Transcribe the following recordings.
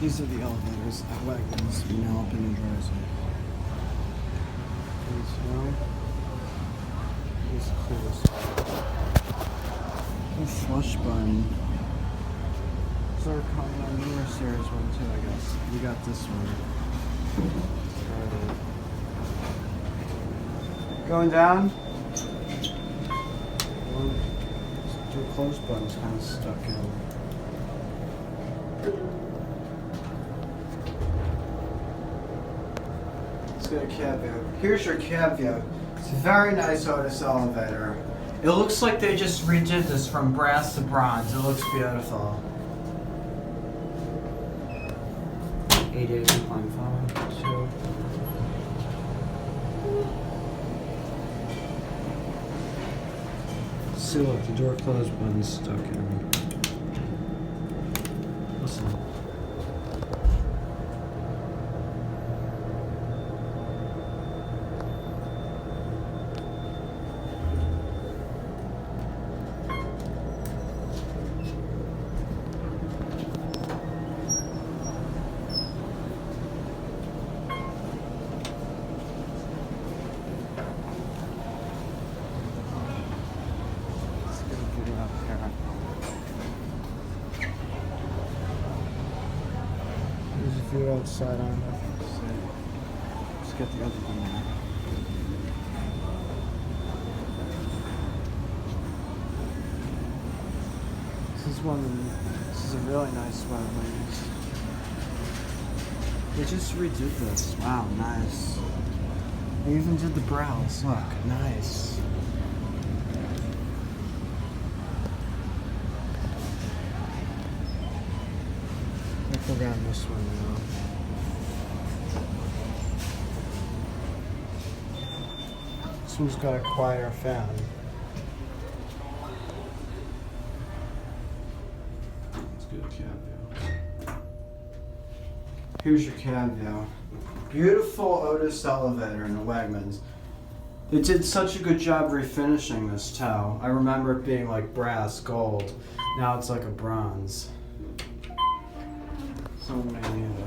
These are the elevators at Wegmans, Manalapan, New Jersey. And so, let's clear this out. The flush button. These are coming on newer series one too, I guess. We got this one. Started. Going down. The close button's kind of stuck in. Let's get a cab view. Here's your cab view. It's a very nice Otis elevator. It looks like they just redid this from brass to bronze. It looks beautiful. 88.5. See, look, the door close button's stuck in. Listen. There's a view outside on it. Let's get the other one there. This is a really nice Wegmans. They just redid this. Wow, nice. They even did the brows. Look, nice. Let's go around this one now. This one's got a quieter fan. Let's get a cab view. Here's your cab view. Beautiful Otis elevator in the Wegmans. They did such a good job refinishing this too. I remember it being like brass, gold. Now it's like a bronze. Someone may need it.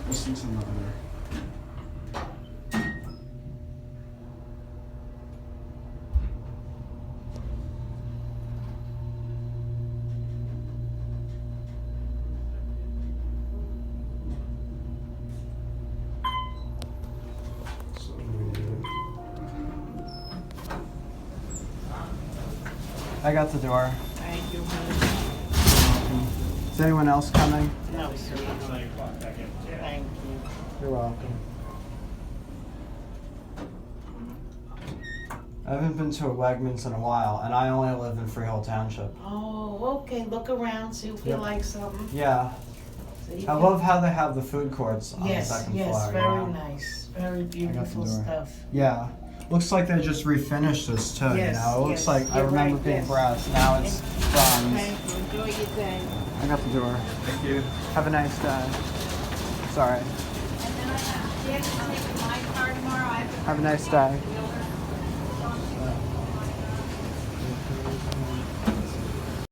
Listen to another. I got the door. Thank you. Is anyone else coming? No, sir. Thank you. You're welcome. I haven't been to a Wegmans in a while, and I only live in Freehold Township. Oh, okay. Look around, see if you Yep. like something. Yeah. So you I can- love how they have the food courts on the Yes, second yes, floor. very you know? nice. Very the beautiful door. stuff. Yeah. Looks like they just refinished this too, Yes, you know? It looks yes, like I you're remember right, being yes. brass, now it's bronze. Thank you. Enjoy your day. I got the door. Thank you. Have a nice day. Sorry. And then I have to take my car tomorrow. I have to Have a nice day.